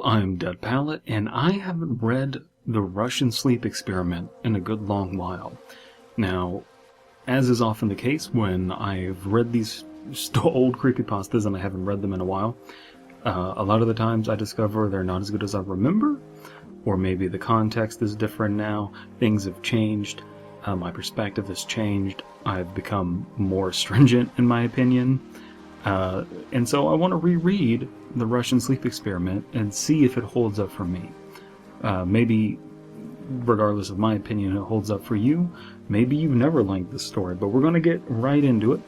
Hello, I'm Dead Palette, and I haven't read The Russian Sleep Experiment in a good long while. Now, as is often the case when I've read these old creepypastas and I haven't read them in a while, a lot of the times I discover they're not as good as I remember, or maybe the context is different now, things have changed, my perspective has changed, I've become more stringent in my opinion, and so I want to reread The Russian Sleep Experiment and see if it holds up for me. Maybe, regardless of my opinion, it holds up for you. Maybe you've never liked this story, but we're going to get right into it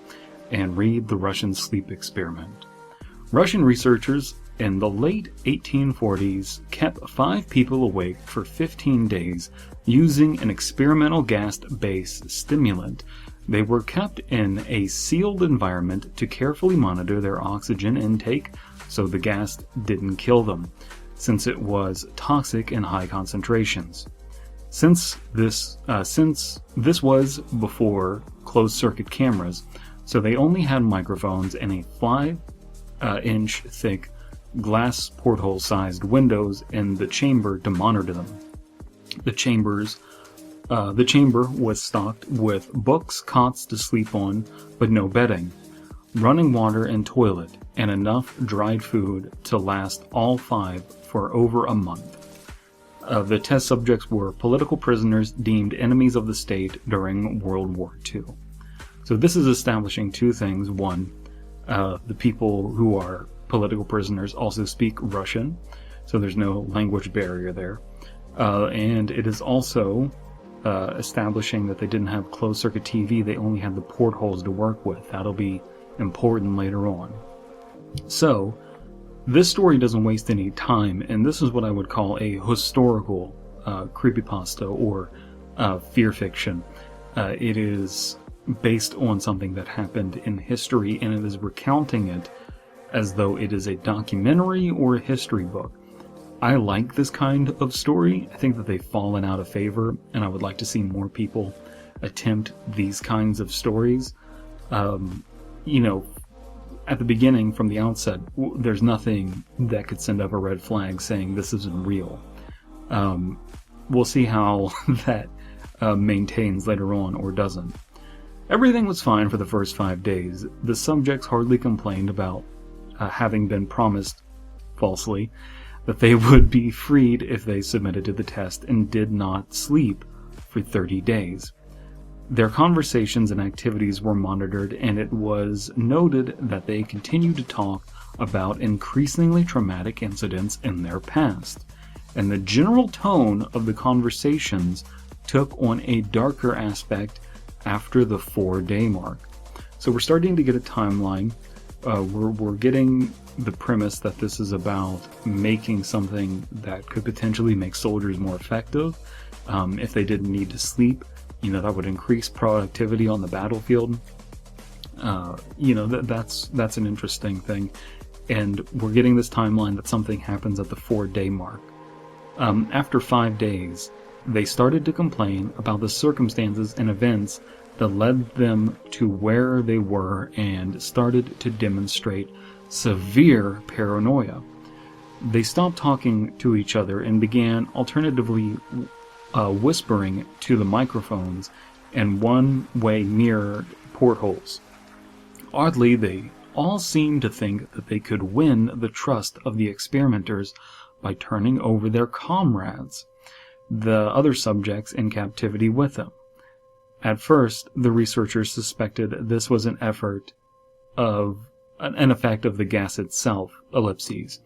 and read The Russian Sleep Experiment. Russian researchers in the late 1840s kept 5 people awake for 15 days using an experimental gas-based stimulant. They were kept in a sealed environment to carefully monitor their oxygen intake so the gas didn't kill them, since it was toxic in high concentrations. Since this was before closed-circuit cameras, so they only had microphones and a 5-inch thick glass porthole-sized windows in the chamber to monitor them. The chamber was stocked with books, cots to sleep on, but no bedding, running water and toilet, and enough dried food to last all 5 for over a month. The test subjects were political prisoners deemed enemies of the state during World War II. So this is establishing 2 things. One, the people who are political prisoners also speak Russian, so there's no language barrier there. And it is also establishing that they didn't have closed-circuit TV, they only had the portholes to work with. That'll be important later on. So, this story doesn't waste any time, and this is what I would call a historical creepypasta or fear fiction. It is based on something that happened in history, and it is recounting it as though it is a documentary or a history book. I like this kind of story. I think that they've fallen out of favor, and I would like to see more people attempt these kinds of stories. At the beginning, from the outset, there's nothing that could send up a red flag saying this isn't real. We'll see how that maintains later on or doesn't. Everything was fine for the first 5 days. The subjects hardly complained about having been promised, falsely, that they would be freed if they submitted to the test and did not sleep for 30 days. Their conversations and activities were monitored, and it was noted that they continued to talk about increasingly traumatic incidents in their past, and the general tone of the conversations took on a darker aspect after the 4-day mark. So we're starting to get a timeline. We're getting the premise that this is about making something that could potentially make soldiers more effective. If they didn't need to sleep, that would increase productivity on the battlefield. That's an interesting thing. And we're getting this timeline that something happens at the 4-day mark. After 5 days, they started to complain about the circumstances and events that led them to where they were and started to demonstrate severe paranoia. They stopped talking to each other and began alternatively whispering to the microphones and one-way mirrored portholes. Oddly, they all seemed to think that they could win the trust of the experimenters by turning over their comrades, the other subjects in captivity, with them. At first, the researchers suspected this was an effect of the gas itself, ellipses.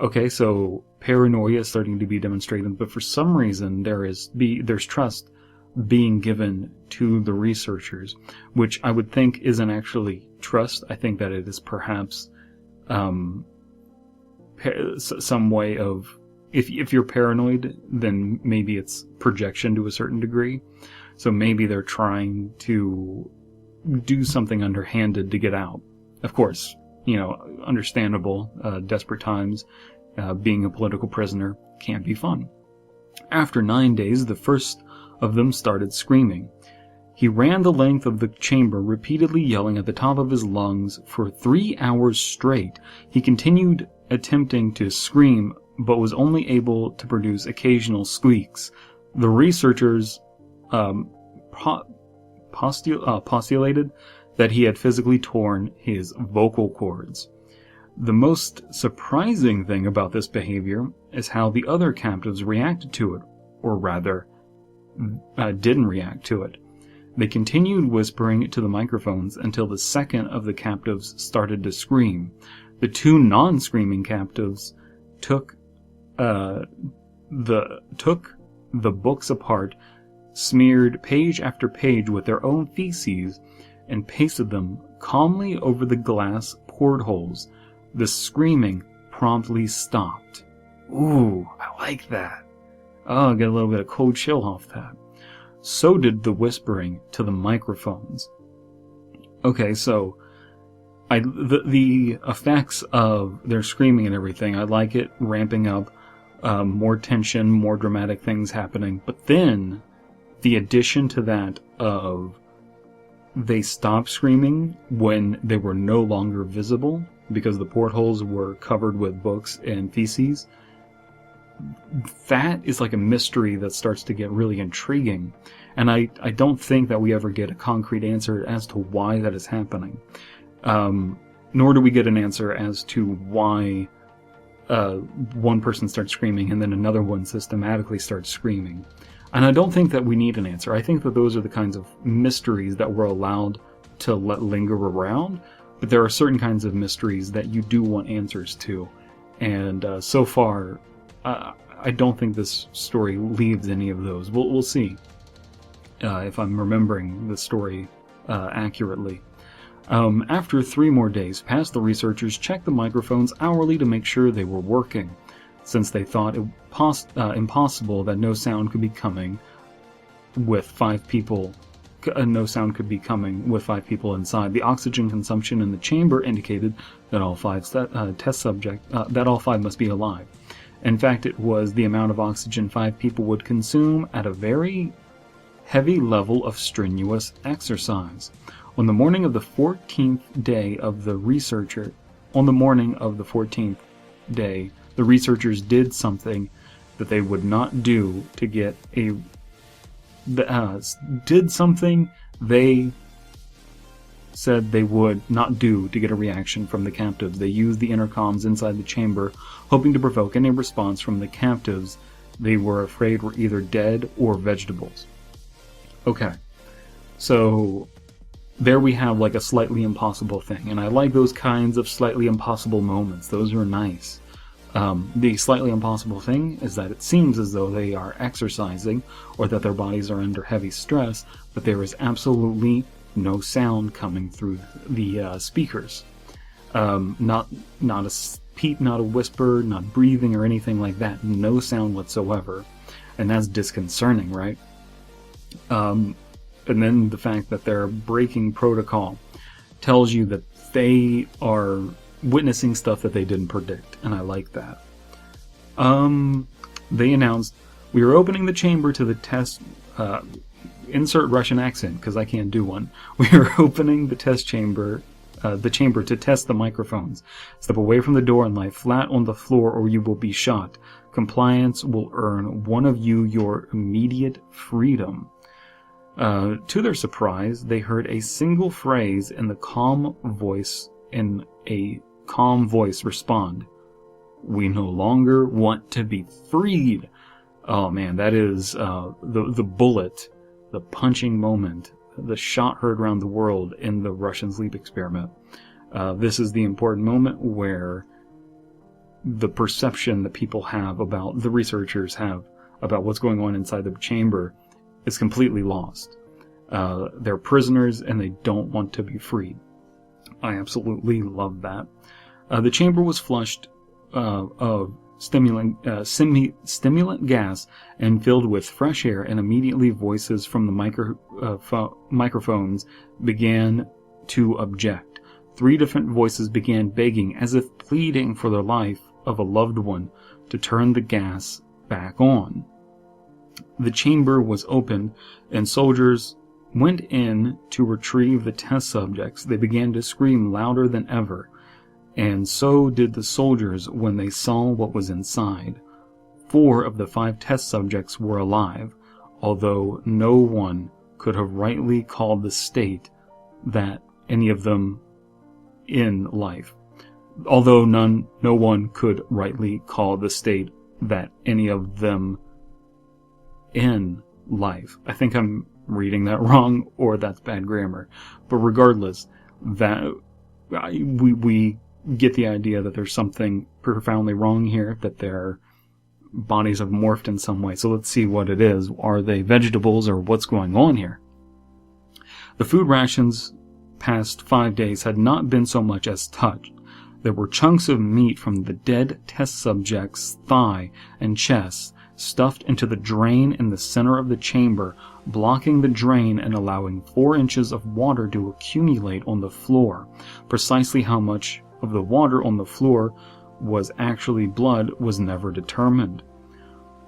Okay, so paranoia is starting to be demonstrated, but for some reason there's trust being given to the researchers, which I would think isn't actually trust. I think that it is perhaps some way of, if you're paranoid, then maybe it's projection to a certain degree. So maybe they're trying to do something underhanded to get out. Of course, understandable, desperate times, being a political prisoner can't be fun. After 9 days, the first of them started screaming. He ran the length of the chamber, repeatedly yelling at the top of his lungs for 3 hours straight. He continued attempting to scream, but was only able to produce occasional squeaks. The researchers postulated that he had physically torn his vocal cords. The most surprising thing about this behavior is how the other captives reacted to it, or rather, didn't react to it. They continued whispering to the microphones until the second of the captives started to scream. The two non-screaming captives took the books apart, smeared page after page with their own feces, and pasted them calmly over the glass portholes. The screaming promptly stopped. Ooh, I like that. Oh, I get a little bit of cold chill off that. So did the whispering to the microphones. Okay, so the effects of their screaming and everything, I like it ramping up, more tension, more dramatic things happening. But then the addition to that of they stopped screaming when they were no longer visible because the portholes were covered with books and feces. That is like a mystery that starts to get really intriguing. And I don't think that we ever get a concrete answer as to why that is happening. Nor do we get an answer as to why one person starts screaming and then another one systematically starts screaming. And I don't think that we need an answer. I think that those are the kinds of mysteries that we're allowed to let linger around. But there are certain kinds of mysteries that you do want answers to. And so far, I don't think this story leaves any of those. We'll see if I'm remembering the story accurately. After 3 more days passed, the researchers checked the microphones hourly to make sure they were working. Since they thought it impossible that no sound could be coming with 5 people, inside. The oxygen consumption in the chamber indicated that all 5 must be alive. In fact, it was the amount of oxygen 5 people would consume at a very heavy level of strenuous exercise. On the morning of the 14th day, the researchers did something that they would not do to get they said they would not do to get a reaction from the captives. They used the intercoms inside the chamber, hoping to provoke any response from the captives they were afraid were either dead or vegetables. Okay, so there we have like a slightly impossible thing, and I like those kinds of slightly impossible moments. Those are nice. The slightly impossible thing is that it seems as though they are exercising or that their bodies are under heavy stress, but there is absolutely no sound coming through the speakers. Not a peep, not a whisper, not breathing or anything like that. No sound whatsoever. And that's disconcerting, right? And then the fact that they're breaking protocol tells you that they are witnessing stuff that they didn't predict, and I like that. They announced, "We are opening the chamber to the test," insert Russian accent, because I can't do one. "We are opening the chamber to test the microphones. Step away from the door and lie flat on the floor or you will be shot. Compliance will earn one of you your immediate freedom." To their surprise, they heard a single phrase in a calm voice respond. "We no longer want to be freed." Oh man, that is the bullet, the punching moment, the shot heard around the world in the Russian sleep experiment. This is the important moment where the perception that people have about, the researchers have, about what's going on inside the chamber is completely lost. They're prisoners and they don't want to be freed. I absolutely love that. The chamber was flushed of stimulant gas and filled with fresh air, and immediately voices from the microphones began to object. 3 different voices began begging, as if pleading for the life of a loved one, to turn the gas back on. The chamber was opened, and soldiers went in to retrieve the test subjects. They began to scream louder than ever. and so did the soldiers when they saw what was inside. 4 of the 5 test subjects were alive, although no one could have rightly called the state that any of them in life. Although no one could rightly call the state that any of them in life. I think I'm reading that wrong, or that's bad grammar. But regardless, that we get the idea that there's something profoundly wrong here, that their bodies have morphed in some way. So let's see what it is. Are they vegetables, or what's going on here? The food rations past 5 days had not been so much as touched. There were chunks of meat from the dead test subject's thigh and chest stuffed into the drain in the center of the chamber, blocking the drain and allowing 4 inches of water to accumulate on the floor. Precisely how much of the water on the floor was actually blood was never determined.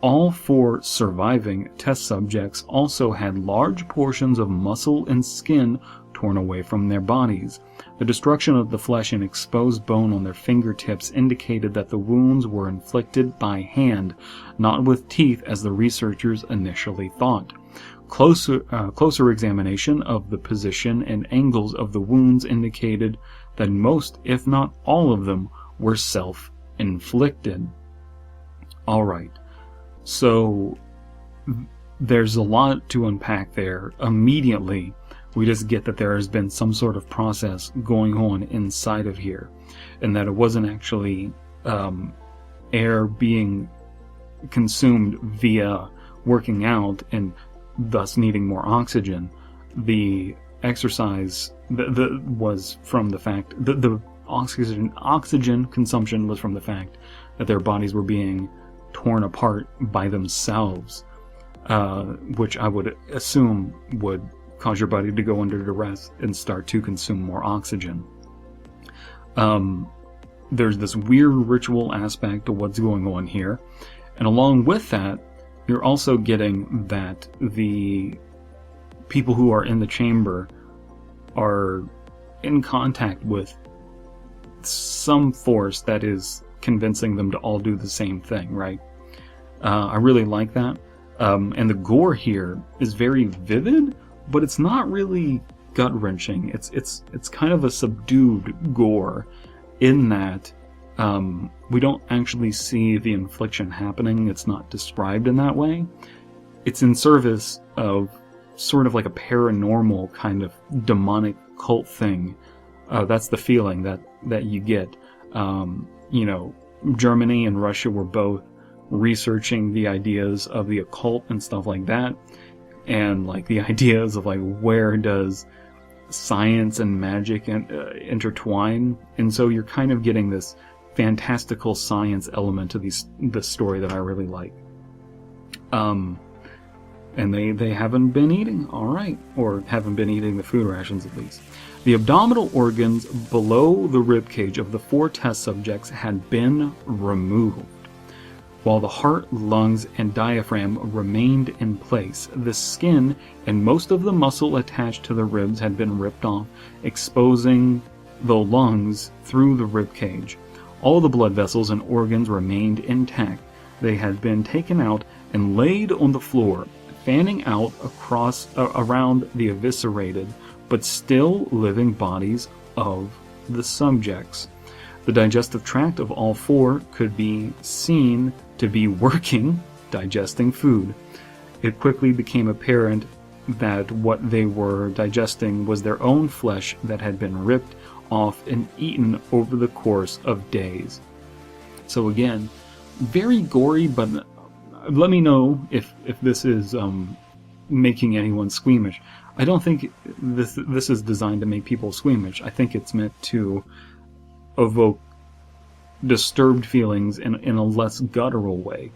All 4 surviving test subjects also had large portions of muscle and skin torn away from their bodies. The destruction of the flesh and exposed bone on their fingertips indicated that the wounds were inflicted by hand, not with teeth as the researchers initially thought. Closer examination of the position and angles of the wounds indicated that most, if not all of them, were self-inflicted. Alright, so there's a lot to unpack there. Immediately, we just get that there has been some sort of process going on inside of here, and that it wasn't actually air being consumed via working out and thus needing more oxygen. The exercise was from the fact that the oxygen consumption was from the fact that their bodies were being torn apart by themselves, which I would assume would cause your body to go under duress and start to consume more oxygen. There's this weird ritual aspect to what's going on here, and along with that, you're also getting that the people who are in the chamber are in contact with some force that is convincing them to all do the same thing, right? I really like that. And the gore here is very vivid, but it's not really gut-wrenching. It's kind of a subdued gore in that we don't actually see the infliction happening. It's not described in that way. It's in service of sort of like a paranormal kind of demonic cult thing. That's the feeling that you get. Germany and Russia were both researching the ideas of the occult and stuff like that, and like the ideas of like where does science and magic intertwine, and so you're kind of getting this fantastical science element to this story that I really like. And they haven't been eating, alright, or haven't been eating the food rations at least. The abdominal organs below the ribcage of the 4 test subjects had been removed. While the heart, lungs, and diaphragm remained in place, the skin and most of the muscle attached to the ribs had been ripped off, exposing the lungs through the ribcage. All the blood vessels and organs remained intact. They had been taken out and laid on the floor, fanning out around the eviscerated but still living bodies of the subjects. The digestive tract of all 4 could be seen to be working, digesting food. It quickly became apparent that what they were digesting was their own flesh that had been ripped off and eaten over the course of days. So again, very gory, but let me know if this is making anyone squeamish. I don't think this is designed to make people squeamish. I think it's meant to evoke disturbed feelings in a less guttural way.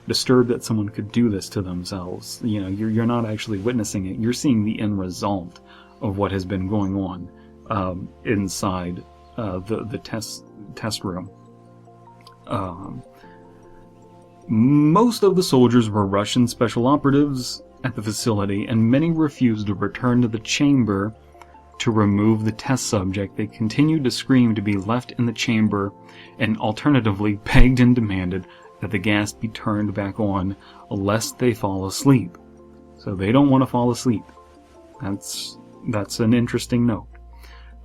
Disturbed that someone could do this to themselves. You're not actually witnessing it. You're seeing the end result of what has been going on inside the test room. Most of the soldiers were Russian special operatives at the facility, and many refused to return to the chamber, to remove the test subject, they continued to scream to be left in the chamber, and alternatively begged and demanded that the gas be turned back on lest they fall asleep. So they don't want to fall asleep. That's an interesting note.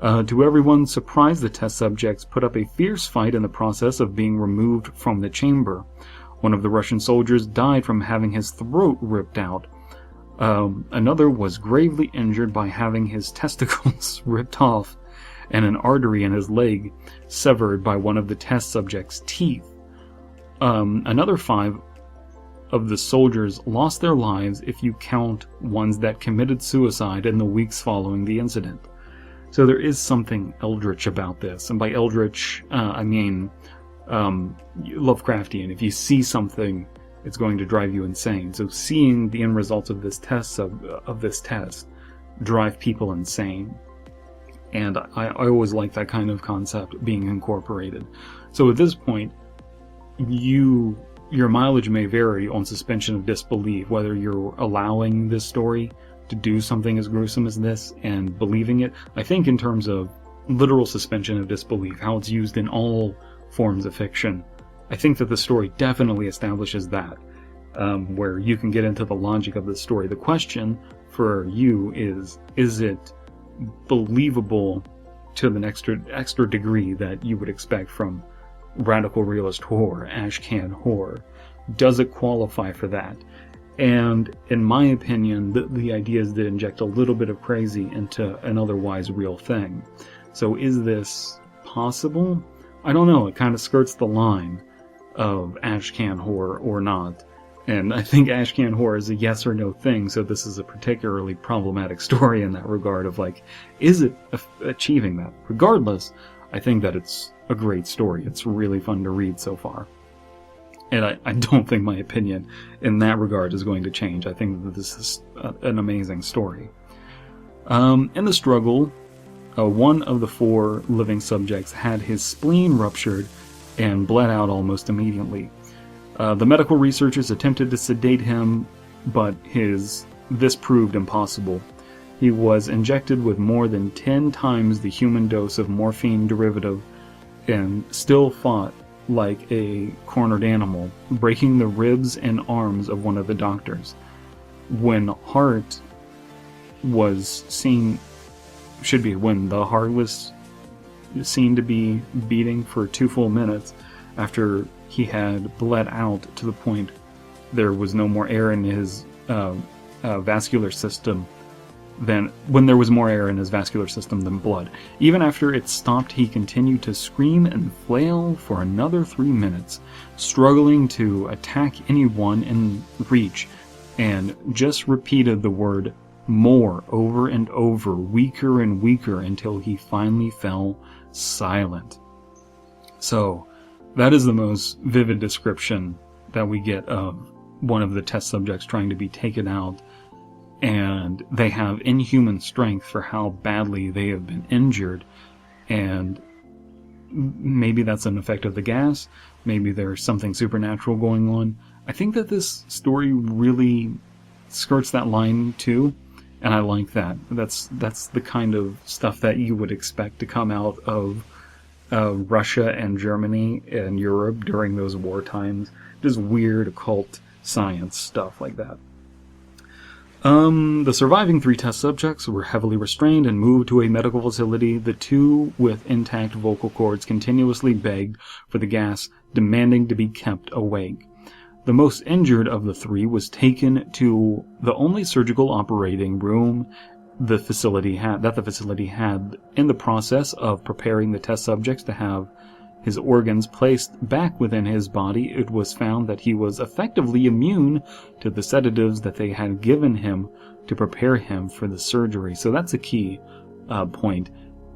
To everyone's surprise, the test subjects put up a fierce fight in the process of being removed from the chamber. One of the Russian soldiers died from having his throat ripped out. Another was gravely injured by having his testicles ripped off and an artery in his leg severed by one of the test subject's teeth. Another 5 of the soldiers lost their lives if you count ones that committed suicide in the weeks following the incident. So there is something eldritch about this, and by eldritch, I mean Lovecraftian. If you see something, it's going to drive you insane. So seeing the end results of this test drive people insane. And I always like that kind of concept being incorporated. So at this point, your mileage may vary on suspension of disbelief, whether you're allowing this story to do something as gruesome as this and believing it. I think in terms of literal suspension of disbelief, how it's used in all forms of fiction, I think that the story definitely establishes that, where you can get into the logic of the story. The question for you is it believable to the extra degree that you would expect from radical realist horror, ashcan horror? Does it qualify for that? And in my opinion, the idea is to inject a little bit of crazy into an otherwise real thing. So is this possible? I don't know. It kind of skirts the line of ashcan horror or not. And I think ashcan horror is a yes or no thing, so this is a particularly problematic story in that regard of like, is it achieving that? Regardless, I think that it's a great story. It's really fun to read so far. And I don't think my opinion in that regard is going to change. I think that this is an amazing story. In the struggle, one of the 4 living subjects had his spleen ruptured and bled out almost immediately. The medical researchers attempted to sedate him, but this proved impossible. He was injected with more than 10 times the human dose of morphine derivative and still fought like a cornered animal, breaking the ribs and arms of one of the doctors. When the heart was seen to be beating for 2 full minutes after he had bled out to the point there was no more air in his vascular system than blood. Even after it stopped, he continued to scream and flail for another 3 minutes, struggling to attack anyone in reach, and just repeated the word more over and over, weaker and weaker, until he finally fell silent. So, that is the most vivid description that we get of one of the test subjects trying to be taken out, and they have inhuman strength for how badly they have been injured, and maybe that's an effect of the gas, maybe there's something supernatural going on. I think that this story really skirts that line too, and I like that. That's the kind of stuff that you would expect to come out of Russia and Germany and Europe during those war times. Just weird occult science stuff like that. The surviving 3 test subjects were heavily restrained and moved to a medical facility. The 2 with intact vocal cords continuously begged for the gas, demanding to be kept awake. The most injured of the 3 was taken to the only surgical operating room the facility had, in the process of preparing the test subjects to have his organs placed back within his body. It was found that he was effectively immune to the sedatives that they had given him to prepare him for the surgery. So that's a key point.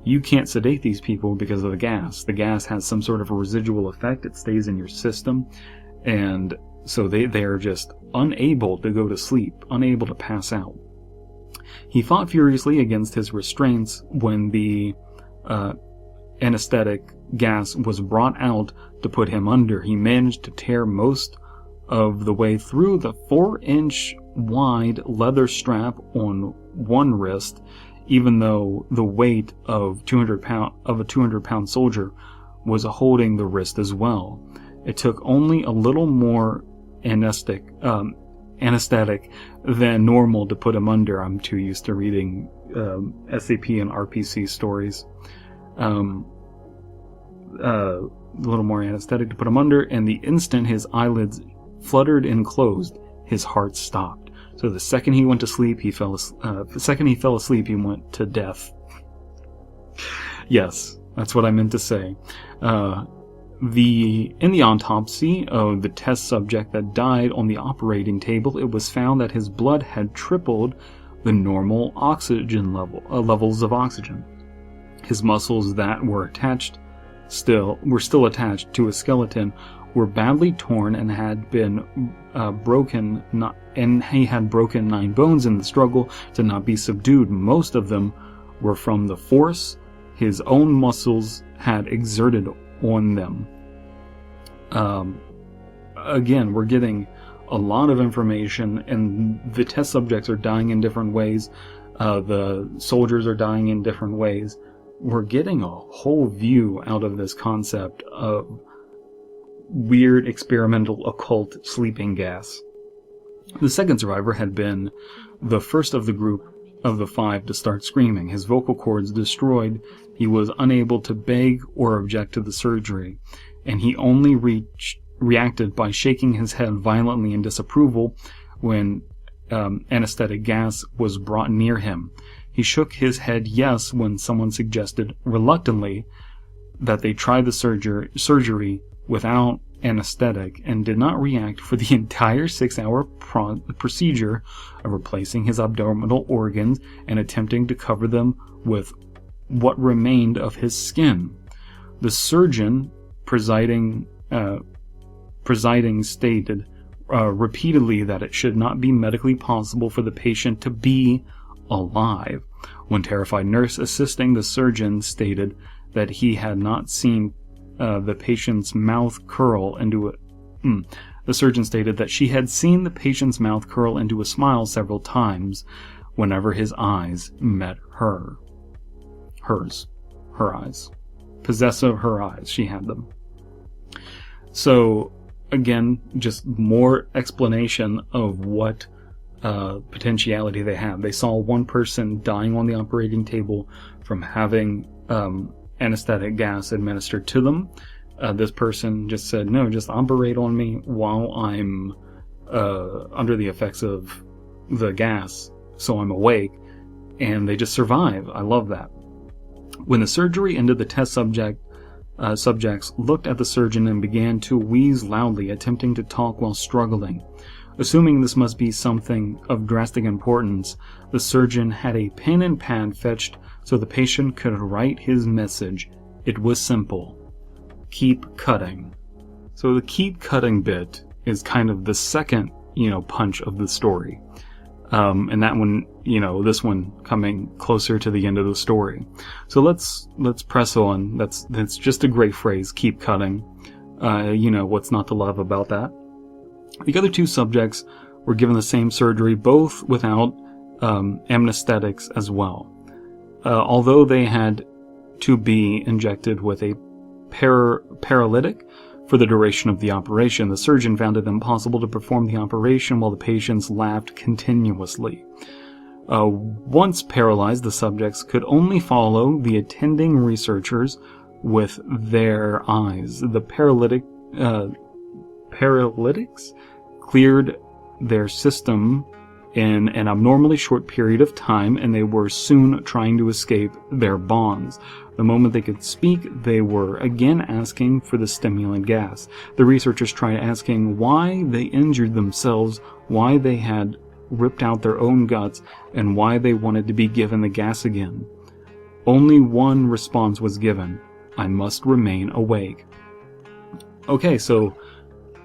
You can't sedate these people because of the gas. The gas has some sort of a residual effect. It stays in your system. And so they're just unable to go to sleep, unable to pass out. He fought furiously against his restraints when the anesthetic gas was brought out to put him under. He managed to tear most of the way through the 4-inch wide leather strap on one wrist. even though the weight of a 200-pound soldier was holding the wrist as well. It took only a little more anesthetic than normal to put him under. I'm too used to reading SCP and RPC stories. A little more anesthetic to put him under, and the instant his eyelids fluttered and closed, his heart stopped. So the second he went to sleep, he fell asleep, he went to death. Yes, that's what I meant to say. In the autopsy of the test subject that died on the operating table, it was found that his blood had tripled the normal oxygen levels of oxygen. His muscles that were still attached to his skeleton were badly torn and had been broken. And he had broken 9 bones in the struggle to not be subdued. Most of them were from the force his own muscles had exerted on them. Again, we're getting a lot of information, and the test subjects are dying in different ways. The soldiers are dying in different ways. We're getting a whole view out of this concept of weird experimental occult sleeping gas. The second survivor had been the first of the group of the 5 to start screaming. His vocal cords destroyed, he was unable to beg or object to the surgery, and he only reacted by shaking his head violently in disapproval when anesthetic gas was brought near him. He shook his head yes when someone suggested, reluctantly, that they try the surgery without anesthetic, and did not react for the entire 6-hour procedure of replacing his abdominal organs and attempting to cover them with what remained of his skin. The surgeon presiding stated repeatedly that it should not be medically possible for the patient to be alive. One terrified nurse assisting the surgeon stated that he had not seen the patient's mouth curl into a... The surgeon stated that she had seen the patient's mouth curl into a smile several times whenever his eyes met her eyes. Possessive her eyes, she had them. So, again, just more explanation of what potentiality they have. They saw one person dying on the operating table from having anesthetic gas administered to them. This person just said, no, just operate on me while I'm under the effects of the gas, so I'm awake, and they just survive. I love that. When the surgery ended, the test subjects looked at the surgeon and began to wheeze loudly, attempting to talk while struggling. Assuming this must be something of drastic importance, the surgeon had a pen and pad fetched so the patient could write his message. It was simple. Keep cutting. So the keep cutting bit is kind of the second, punch of the story. And that one, this one coming closer to the end of the story. So let's press on. That's just a great phrase, keep cutting. What's not to love about that? The other 2 subjects were given the same surgery, both without anesthetics as well. Although they had to be injected with a paralytic for the duration of the operation, the surgeon found it impossible to perform the operation while the patients laughed continuously. Once paralyzed, the subjects could only follow the attending researchers with their eyes. The paralytics cleared their system in an abnormally short period of time, and they were soon trying to escape their bonds. The moment they could speak, they were again asking for the stimulant gas. The researchers tried asking why they injured themselves, why they had ripped out their own guts, and why they wanted to be given the gas again. Only one response was given: I must remain awake. Okay, so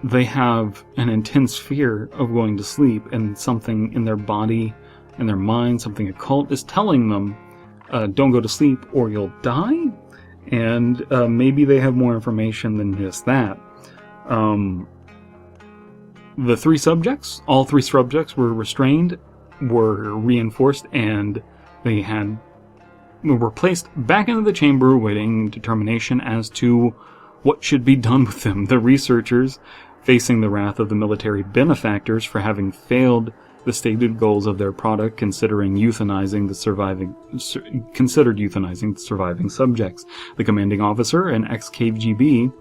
they have an intense fear of going to sleep, and something in their body, in their mind, something occult is telling them, don't go to sleep or you'll die? And maybe they have more information than just that. All 3 subjects were restrained, were reinforced, and they had were placed back into the chamber, awaiting determination as to what should be done with them. The researchers, facing the wrath of the military benefactors for having failed the stated goals of their product, considered euthanizing the surviving subjects. The commanding officer, an ex-KGB,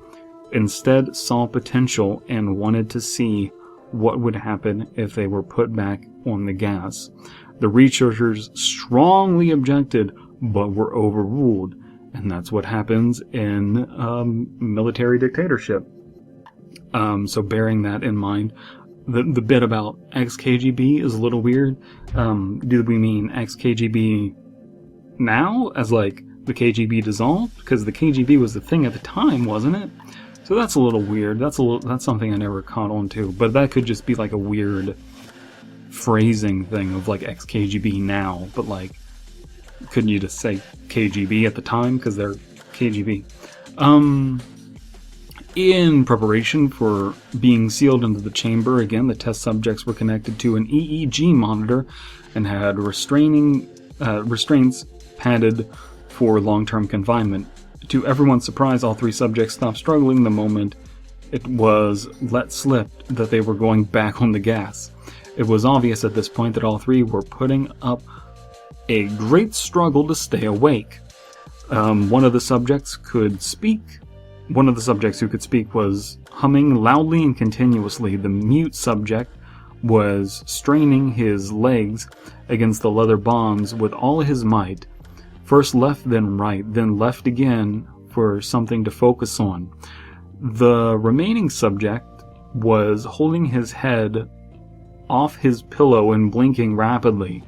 instead saw potential and wanted to see what would happen if they were put back on the gas. The researchers strongly objected, but were overruled, and that's what happens in military dictatorship. So bearing that in mind, the bit about ex-KGB is a little weird. Do we mean ex-KGB now, as like the KGB dissolved? Because the KGB was the thing at the time, wasn't it? So that's a little weird. That's something I never caught on to. But that could just be like a weird phrasing thing of like ex-KGB now. But like, couldn't you just say KGB at the time because they're KGB? In preparation for being sealed into the chamber, again, the test subjects were connected to an EEG monitor and had restraints padded for long-term confinement. To everyone's surprise, all 3 subjects stopped struggling the moment it was let slip that they were going back on the gas. It was obvious at this point that all 3 were putting up a great struggle to stay awake. One of the subjects who could speak was humming loudly and continuously. The mute subject was straining his legs against the leather bonds with all his might. First left, then right, then left again for something to focus on. The remaining subject was holding his head off his pillow and blinking rapidly.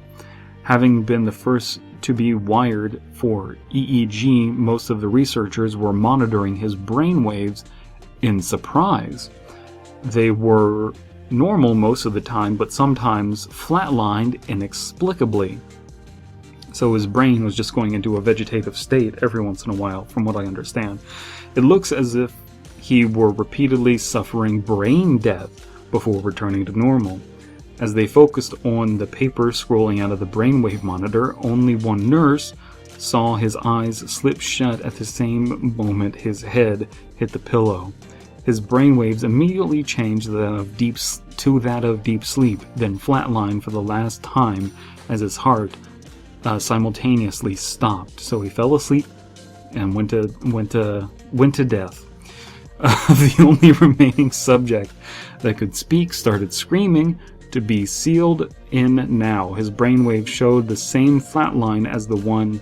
Having been the first to be wired for EEG, most of the researchers were monitoring his brainwaves in surprise. They were normal most of the time, but sometimes flatlined inexplicably. So his brain was just going into a vegetative state every once in a while, from what I understand. It looks as if he were repeatedly suffering brain death before returning to normal. As they focused on the paper scrolling out of the brainwave monitor, only one nurse saw his eyes slip shut at the same moment his head hit the pillow. His brainwaves immediately changed to that of deep sleep, then flatlined for the last time as his heart simultaneously stopped. So he fell asleep and went to death. The only remaining subject that could speak started screaming to be sealed in now. His brainwave showed the same flat line as the one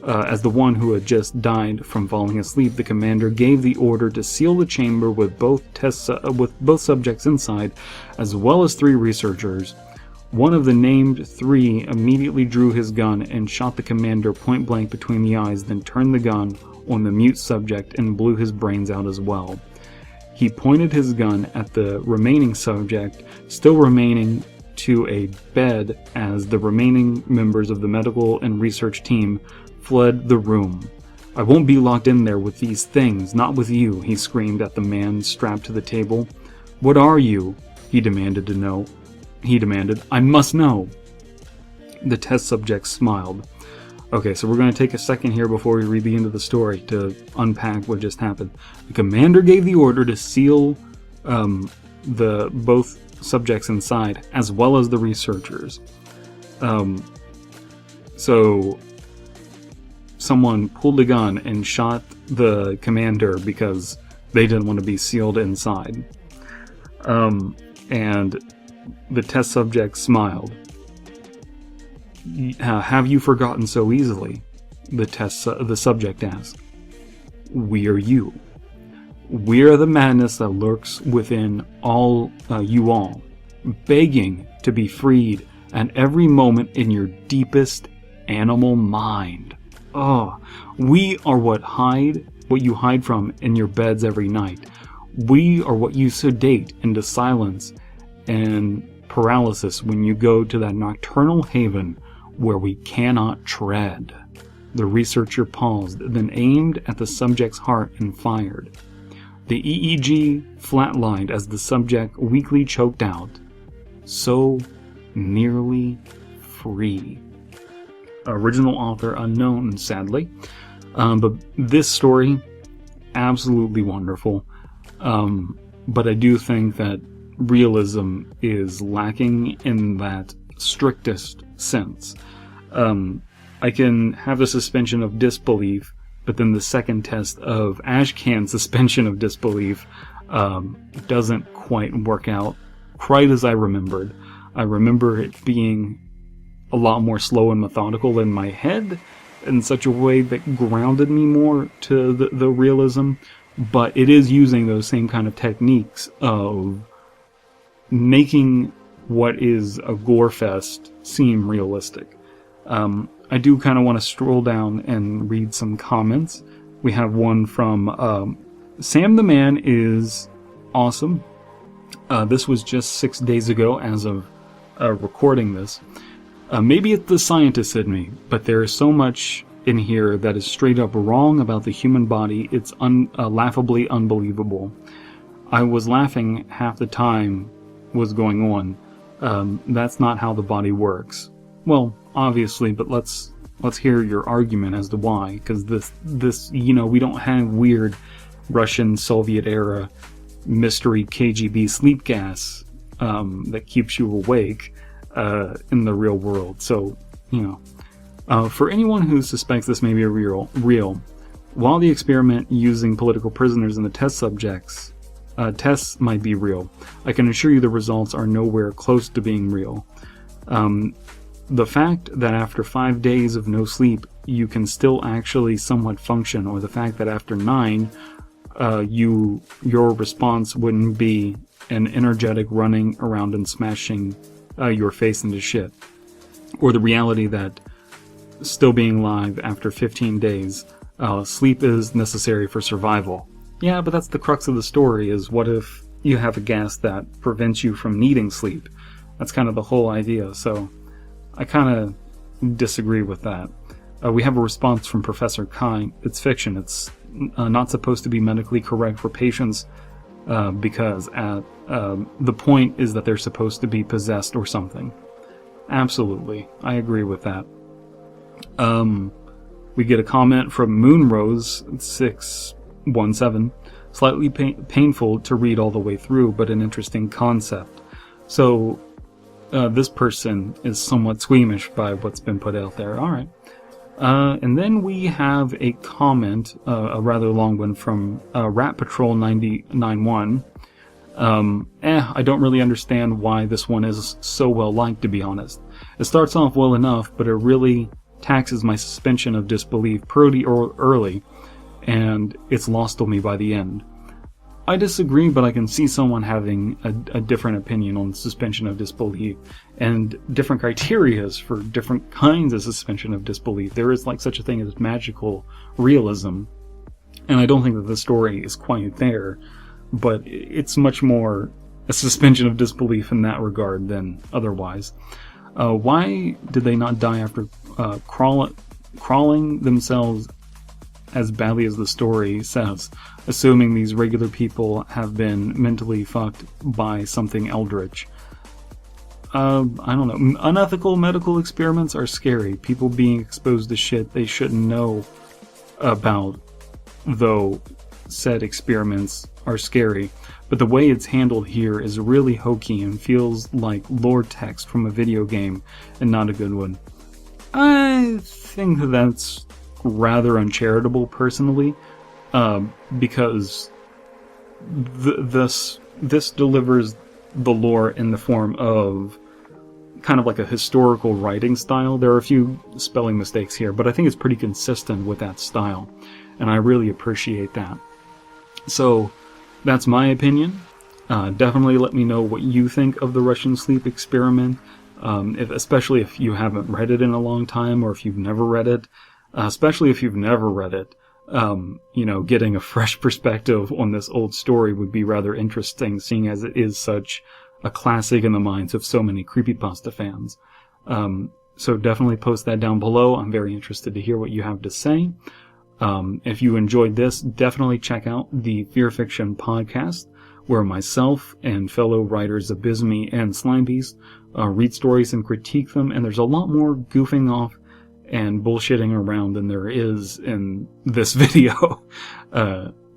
who had just died from falling asleep. The commander gave the order to seal the chamber with both subjects inside, as well as 3 researchers. One of the named 3 immediately drew his gun and shot the commander point blank between the eyes, then turned the gun on the mute subject and blew his brains out as well. He pointed his gun at the remaining subject, still remaining to a bed, as the remaining members of the medical and research team fled the room. "I won't be locked in there with these things, not with you," he screamed at the man strapped to the table. "What are you?" He demanded. "I must know." The test subject smiled. Okay, so we're going to take a second here before we read the end of the story to unpack what just happened. The commander gave the order to seal both subjects inside, as well as the researchers. So someone pulled a gun and shot the commander because they didn't want to be sealed inside. And the test subject smiled. "Have you forgotten so easily?" the subject asked. "We are you. We are the madness that lurks within you all, begging to be freed at every moment in your deepest animal mind. We are what you hide from in your beds every night. We are what you sedate into silence and paralysis when you go to that nocturnal haven where we cannot tread." The researcher paused, then aimed at the subject's heart and fired. The EEG flatlined as the subject weakly choked out, "So nearly free." Original author unknown, sadly. But this story, absolutely wonderful. But I do think that realism is lacking in that strictest sense. I can have the suspension of disbelief, but then the second test of Ashcan's suspension of disbelief doesn't quite work out quite as I remembered. I remember it being a lot more slow and methodical in my head, in such a way that grounded me more to the realism, but it is using those same kind of techniques of making what is a gore fest seem realistic. I do kind of want to stroll down and read some comments. We have one from Sam the Man is awesome. This was just 6 days ago as of recording this. Maybe it's the scientist in me, but there is so much in here that is straight up wrong about the human body. It's laughably unbelievable. I was laughing half the time was going on. That's not how the body works. Well, obviously, but let's hear your argument as to why, because this we don't have weird Russian Soviet era mystery KGB sleep gas that keeps you awake in the real world. So, for anyone who suspects this may be real, while the experiment using political prisoners in the test subjects, tests might be real, I can assure you the results are nowhere close to being real. The fact that after 5 days of no sleep, you can still actually somewhat function, or the fact that after 9, your response wouldn't be an energetic running around and smashing your face into shit, or the reality that still being alive after 15 days, sleep is necessary for survival. Yeah, but that's the crux of the story, is what if you have a gas that prevents you from needing sleep? That's kind of the whole idea, so I kind of disagree with that. We have a response from Professor Kai. It's fiction. It's not supposed to be medically correct for patients because the point is that they're supposed to be possessed or something. Absolutely. I agree with that. We get a comment from Moonrose617. Slightly painful to read all the way through, but an interesting concept. So, this person is somewhat squeamish by what's been put out there. Alright. And then we have a comment, a rather long one, from Rat Patrol 991. I don't really understand why this one is so well liked, to be honest. It starts off well enough, but it really taxes my suspension of disbelief pretty early, and it's lost on me by the end. I disagree, but I can see someone having a different opinion on suspension of disbelief, and different criterias for different kinds of suspension of disbelief. There is such a thing as magical realism, and I don't think that the story is quite there, but it's much more a suspension of disbelief in that regard than otherwise. Why did they not die after crawling themselves as badly as the story says, assuming these regular people have been mentally fucked by something eldritch? I don't know. Unethical medical experiments are scary. People being exposed to shit they shouldn't know about, though said experiments are scary. But the way it's handled here is really hokey and feels like lore text from a video game, and not a good one. I think that's rather uncharitable, personally, because this delivers the lore in the form of kind of like a historical writing style. There are a few spelling mistakes here, but I think it's pretty consistent with that style, and I really appreciate that. So that's my opinion. Definitely let me know what you think of the Russian sleep experiment, especially if you haven't read it in a long time, or if you've never read it. Especially if you've never read it, getting a fresh perspective on this old story would be rather interesting, seeing as it is such a classic in the minds of so many Creepypasta fans. So definitely post that down below. I'm very interested to hear what you have to say. If you enjoyed this, definitely check out the Fear Fiction podcast, where myself and fellow writers Abysme and Slimebeast read stories and critique them, and there's a lot more goofing off and bullshitting around than there is in this video.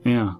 Yeah.